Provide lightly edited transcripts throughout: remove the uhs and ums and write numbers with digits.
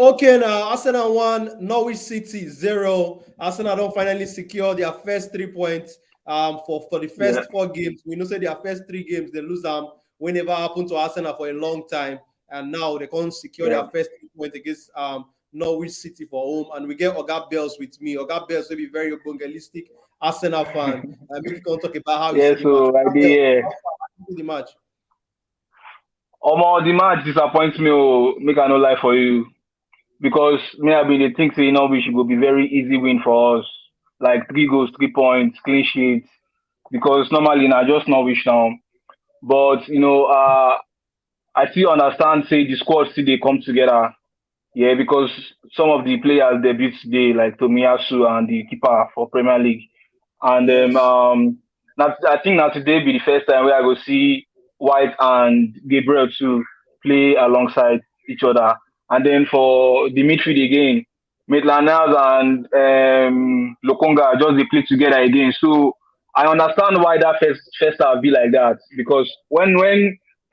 Okay, now Arsenal 1, Norwich City 0. Arsenal don't finally secure their first 3 points for the Yeah, first 4 games. We know say their first 3 games they lose them when never happened to Arsenal for a long time. And now they can't secure yeah. their first 3 points against Norwich City for home. And we get Oga Bells with me. Oga Bells will be very evangelistic Arsenal fan. Make you can talk about how you Yeah, see the match. so I Oga Bells, did. how far you see the match? The match disappoints me. Oh, make I no lie for you because me I been dey think say we should go be very easy win for us, like 3 goals, 3 points, clean sheet. Because normally na just Norwich now, but I still understand say the squad still dey come together. Yeah, because some of the players debut today, like Tomiyasu and the keeper for Premier League. And Yes. I think now today be the first time where I go see White and Gabriel to play alongside each other. And then for the midfield again, Maitland Niles and Lokonga just they play together again. So I understand why that first half be like that because when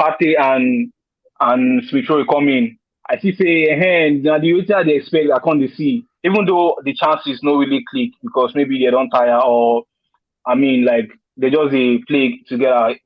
Partey and Smith Rowe come in, I see say now the wetin I dey expect I can't dey see. Even though the chances no really click because maybe they don't tire or I mean like they just dey play together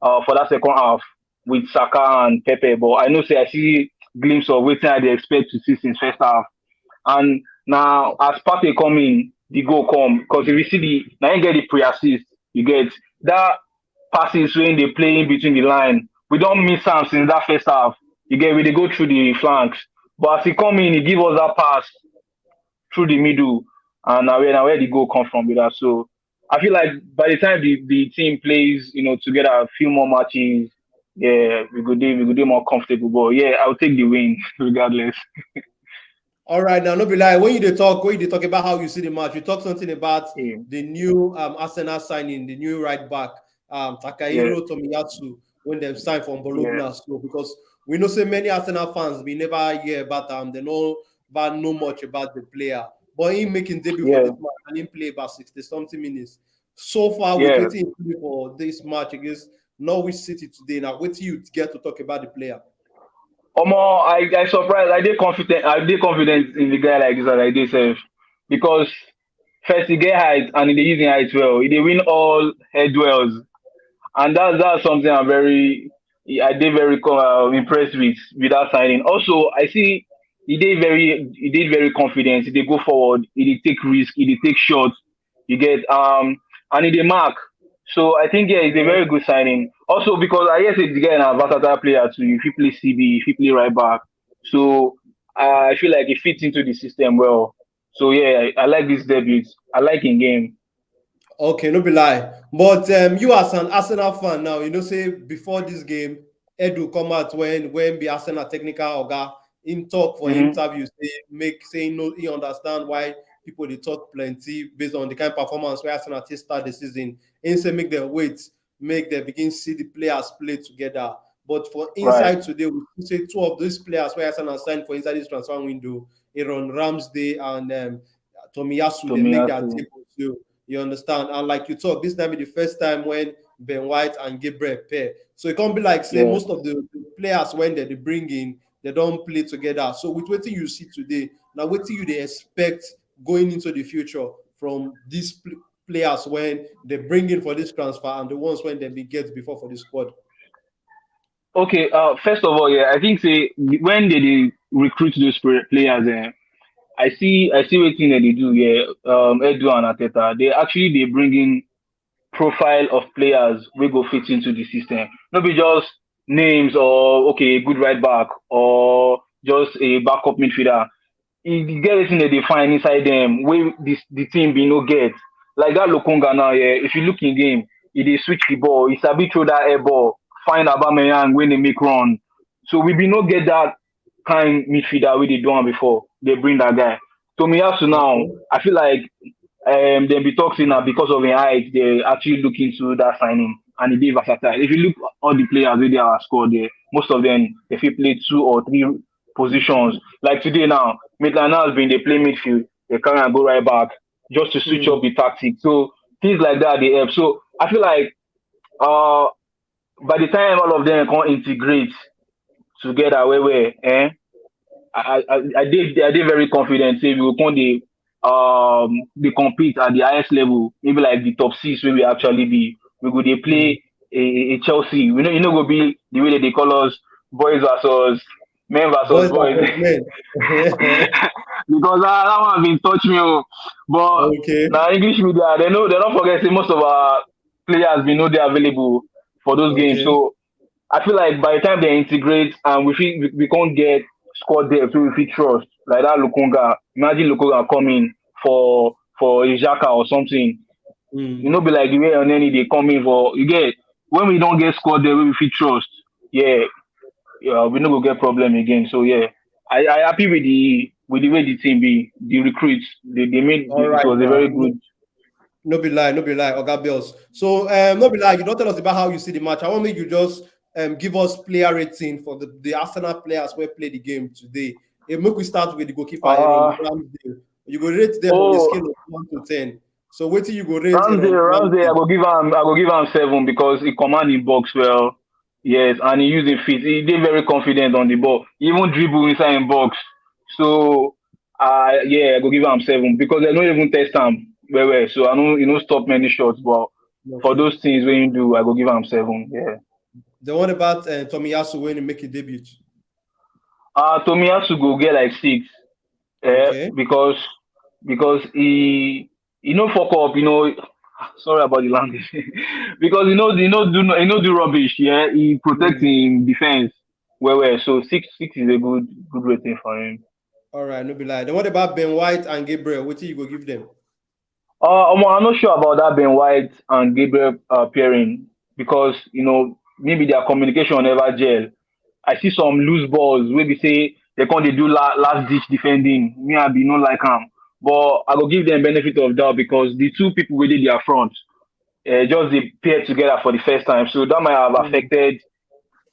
for that second half with Saka and Pepe. But I know say I see glimpse of wetin I dey expect to see since first half. And now as Partey come in, the goal come because if you see the now you get the pre-assist, you get that passes when they play in between the line. We don't miss am since that first half. You get we dey go through the flanks. But as he come in, he give us that pass through the middle, and now where the goal come from with that. So I feel like by the time the team plays, together a few more matches, yeah, we go do more comfortable. But yeah, I'll take the win regardless. All right, now no be lie. When you dey talk about how you see the match, you talk something about Yeah, the new Arsenal signing, the new right back, yeah, Takahiro Tomiyasu, when them sign from yeah, Bologna. So because we know so many Arsenal fans, we never hear about they know much about the player. But him making debut for yeah, this match and him play about 60 something minutes. So far, with yeah. waiting for this match against Norwich City today. Now, wait till you get to talk about the player. Omo, I surprised. I dey confident. I dey confident in the guy like this as I dey sef because first he get height and he dey use him height well. He dey win all head duels. And that's something I did very impressed with that signing. Also, I see he did very confident. He did go forward. He did take risk. He did take shots. You get and he did mark. So I think yeah, it's a very good signing. Also because I guess the guy na versatile player too. If he play CB, if he play right back, so I feel like he fits into the system well. So yeah, I like this debut. I like in game. Okay, no be lie. But you as an Arsenal fan now, say before this game, Edu come out when be Arsenal technical oga in talk for Hmm. interview saying no he understand why people they talk plenty based on the kind of performance where Arsenal take start the season. He say make them wait, make them begin see the players play together. But for Right. inside today, we say two of these players where Arsenal signed for inside this transfer window, Aaron Ramsday and Tomiyasu, they make their Tomiyasu. table too. You understand? And like you talk, this time be the first time when Ben White and Gabriel pair. So it can't be like say Yeah. most of the players when they bring in, they don't play together. So with what you see today, now what do you they expect going into the future from these players when they bring in for this transfer and the ones when they be get before for the squad? Okay. First of all, yeah, I think say when they recruit those players, I see wetin dem dey do. Yeah. Edu and Ateta, they bring in profile of players wey go fit into the system. No be just names or okay, a good right back or just a backup midfielder. E get wetin dem dey find inside dem wey the team bin no get. Like that Lokonga now, yeah, if you look in game, e dey switch the ball, e sabi throw that air ball, find Aubameyang when dey make run. So we bin no get that kind midfielder wey dey do am before. They bring that guy. Tomiyasu now, Okay. I feel like dem be talk say na because of im height dey actually look into that signing and e dey versatile. If you look all the players wey dey our squad there, most of them dey fit play 2 or 3 positions. Like today now, Maitland Niles bin dey play midfield, dey carry am go right back just to switch up Hmm. the tactic. So things like that dey help. So I feel like uh by the time all of them come integrate together well well, I did very confident say we go come they compete at the highest level, maybe like the top six where we actually be. We go they Mm. play a Chelsea. We know you know go be the way that they call us boys versus men versus Boys boys. versus men. Because that one been touch me. Oh. But Okay. now English media they don't forget say most of our players we know they're available for those games. Okay. So I feel like by the time they integrate and we can't get squad depth we fit trust like that Lukunga. Imagine Lukunga coming for a Xhaka or something. You Mm. know, be like the way on any they come in for you get when we don't get squad there we fit trust. Yeah, yeah, we no go get problem again. So yeah, I happy with the way the team be the recruits. They made All it right was a now. very good. No be lie, no be lie, Oga Bills. So no be lie, you don't tell us about how you see the match. I want make you just give us player rating for the Arsenal players who play the game today. Make we start with the goalkeeper, Uh Ramsdale. You go rate them on a oh scale of 1 to 10. So wait till you go rate Ramsey, Ramsdale. I go give him 7 because he command in box well. Yes, and he use him fit. He did very confident on the ball. He even dribble inside in box. So yeah, I go give him 7 because I don't even test him well. So I know you know stop many shots, but for Okay. those things when you do, I go give him 7. Yeah. The one about Tomiyasu when he make a debut. Tomiyasu go get like 6. Okay. Because he no fuck up, sorry about the language. Because he no do rubbish, yeah. He protects Mm. in defense well. So six is a good rating for him. All right, no be lie. Then what about Ben White and Gabriel? What you go give them? I'm not sure about that Ben White and Gabriel pairing because maybe their communication never gel. I see some loose balls where they say they can't they do last ditch defending. Me, I be no like am. But I go give them benefit of doubt because the two people within their front just they paired together for the first time. So that might have Mm. affected,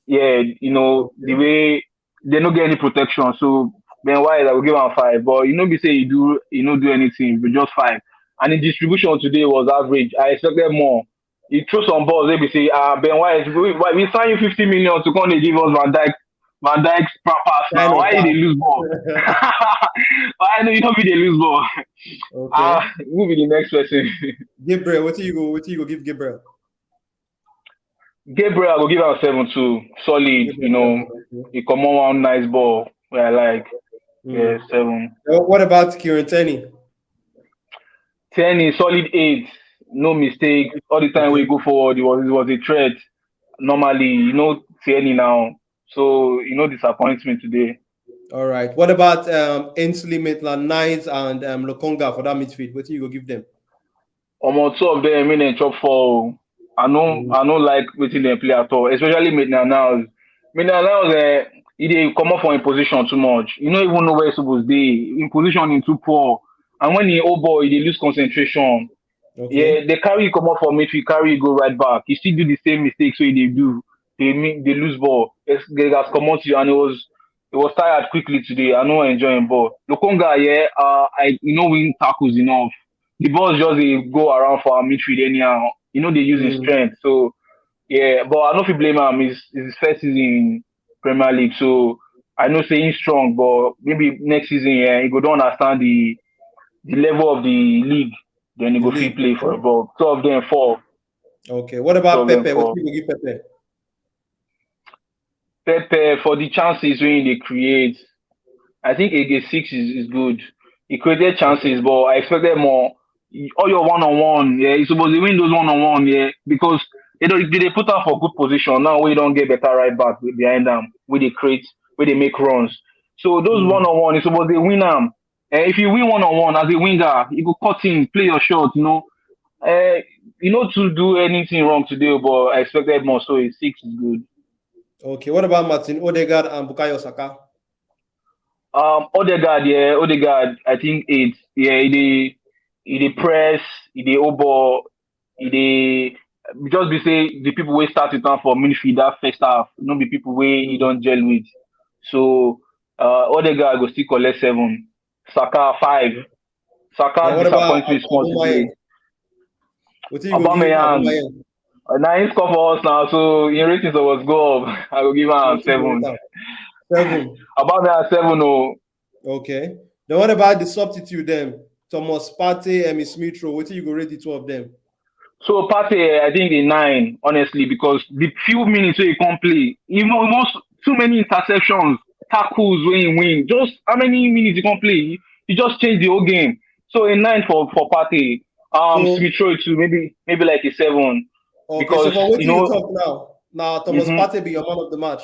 yeah, the Okay. way they don't get any protection. So then why I will give him 5. But be say you do anything, but just 5. And the distribution today was average. I expected more. He threw some balls, they be say, Ben White, we signed you 50 million to come and give us Van Dijk's pass Kind now. of Why they lose ball? pass. Why no you don't be they lose ball? Okay. Who be the next person? Gabriel, what you go give Gabriel? Gabriel, I go give him 7 too. Solid, Gabriel 7. Okay. he come on one nice ball where I like. Yeah, Mm. 7. What about Kieran Tierney? 10 is solid 8. No mistake. All the time we Okay. go forward, it was a threat. Normally, Tierney now. So, disappointment today. All right. What about Ainsley Maitland-Niles and Lokonga for that midfield? What you go give them? Two of them in a chop for. Mm. I no like wetin dem play at all, especially Maitland Niles. Maitland Niles, he dey comot for him position too much. You no even know where he suppose dey. Him position him too poor. And when he hold ball, he dey lose concentration. Yeah, Okay. they carry you comot for midfield, carry you go right back. You still do the same mistakes wey you dey do. They lose ball. They gats comot you and it was tired quickly today. I no enjoy him ball. Lokonga, yeah, he no win tackles enough. The balls just dey go around for our midfield anyhow. They use his Mm. strength. So yeah, but I no fit blame am. It's his first season in Premier League, so I know say he's strong, but maybe next season, yeah, he go don understand the level of the league, then he The go fit league. play for Okay. a ball. Two of them fall. Okay. What Two about of them Pepe? What fall. you go give Pepe? Pepe for the chances wey they create, I think Age 6 is good. He created Okay. chances, but I expected more. All your one on one, yeah, you supposed to win those one on one, yeah, because they put am for good position. Now we don't get better right back behind them, where they create, where they make runs. So those Mm. one on one, you supposed to win them. If you win one on one as a winger, you go cut in, play your shot, Uh, to do anything wrong today, but I expected more, so a 6 is good. Okay. What about Martin Odegaard and Bukayo Saka? Odegaard, I think 8. Yeah, he dey press, he dey hold ball, he dey just be say the people wey start with am for midfield that first half, no be people wey he Mm. don gel with. So Odegaard go still collect 7. Saka 5. Okay. Then Saka what about disappoint me small Aubameyang? today. What you go give Aubameyang, Aubameyang? na him score for us now, so him rating suppose go up. I go give am What you go rate 7. am? 7. About me at 7. Oh, Okay. Then what about the substitute then? Thomas Partey, Emmy Smith Rowe. What do you go rate the two of them? so Partey, I think a 9, honestly, because the few minutes where he can't play, even almost too many interceptions, tackles when he win. Just how many minutes he can't play? He just changed the whole game. So a 9 for Partey. So Smith Rowe too, maybe like a 7, okay, so because for what do you talk now? Now Thomas mhm, Partey be your man of the match.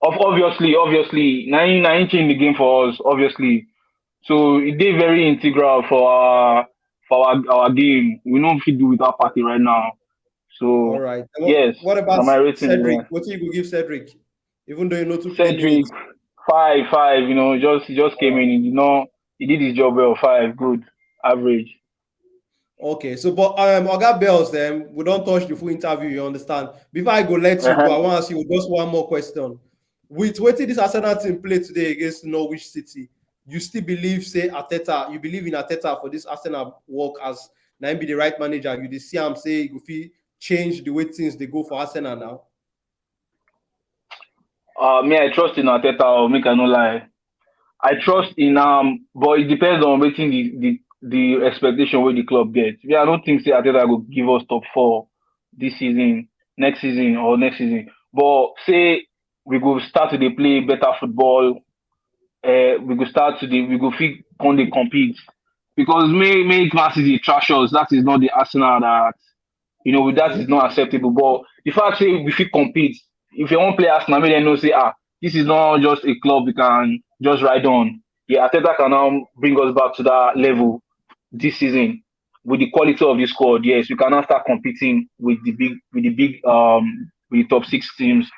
obviously, nine changed the game for us, obviously. So it did very integral for our game. We don't fit do without Partey right now. All So right. And yes, what about now my rating is Cedric? What do you go give Cedric? Even though you know to play Cedric minutes. 5 5. He just All came right. in. He did his job well. 5 good, average. Okay, so but Oga Bells, we don't touch the full interview, you understand. Before I go let you go, I Uh-huh. want to ask you just one more question. With what this Arsenal team play today against Norwich City, you still believe, say Arteta, you believe in Arteta for this Arsenal work as now be the right manager. You dey see him say if he change the way things they go for Arsenal now. Me, I trust in Arteta. Make I no lie. I trust in but it depends on wetin the expectation wey the club get. Yeah, I don't think say Arteta go give us top 4 this season, next season. But say we go start to dey play better football, we go start to we go fit come dey compete, because make Man City trash us. That is not the Arsenal that that is Okay. not acceptable. But the fact say we fit compete, if you wan play Arsenal, make dem know say this is not just a club we can just ride on. Yeah, Arteta can now bring us back to that level this season with the quality of the squad. Yes, we can now start competing with the top 6 teams.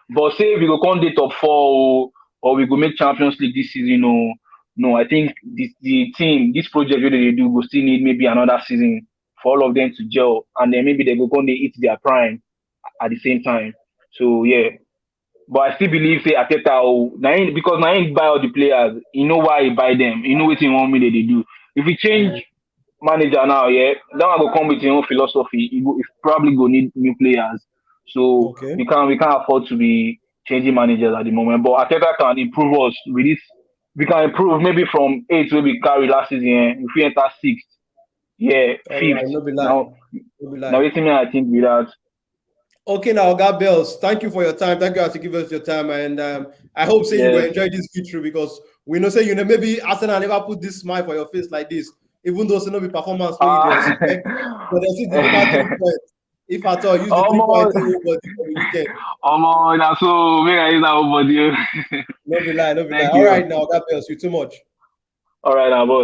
But say we go come dey top 4, or we go make Champions League this season. No, I think the team, this project wey they do, go still need maybe another season for all of them to gel, and then maybe they go come dey hit their prime at the same time. So yeah, but I still believe say Arteta, because na him buy all the players. You know why he buy them. You know wetin he want me they do. If we change manager now, yeah, that one go come with his own philosophy. He probably go need new players. So Okay. we can't afford to be changing managers at the moment. But Arteta can improve us with this. We can improve maybe from 8 where we carry last season. If we enter 6th, yeah, All right, 5th. no be lie. No be Now lie. waiting me, I think with that. Okay, now, God Bells, thank you for your time. Thank you to give us your time, and I hope say you will Yes. enjoy this victory because we know say maybe Arsenal never put this smile for your face like this, even though it's not be performance where you dey Uh, expect, but they still deliver 3 points. If at all, use the 3 points in almost, your body for the weekend. almost. Now so make I use that over you. No be lie, no be lie. Thank All you. right, now, God Bells, you too much. All right, now, boss.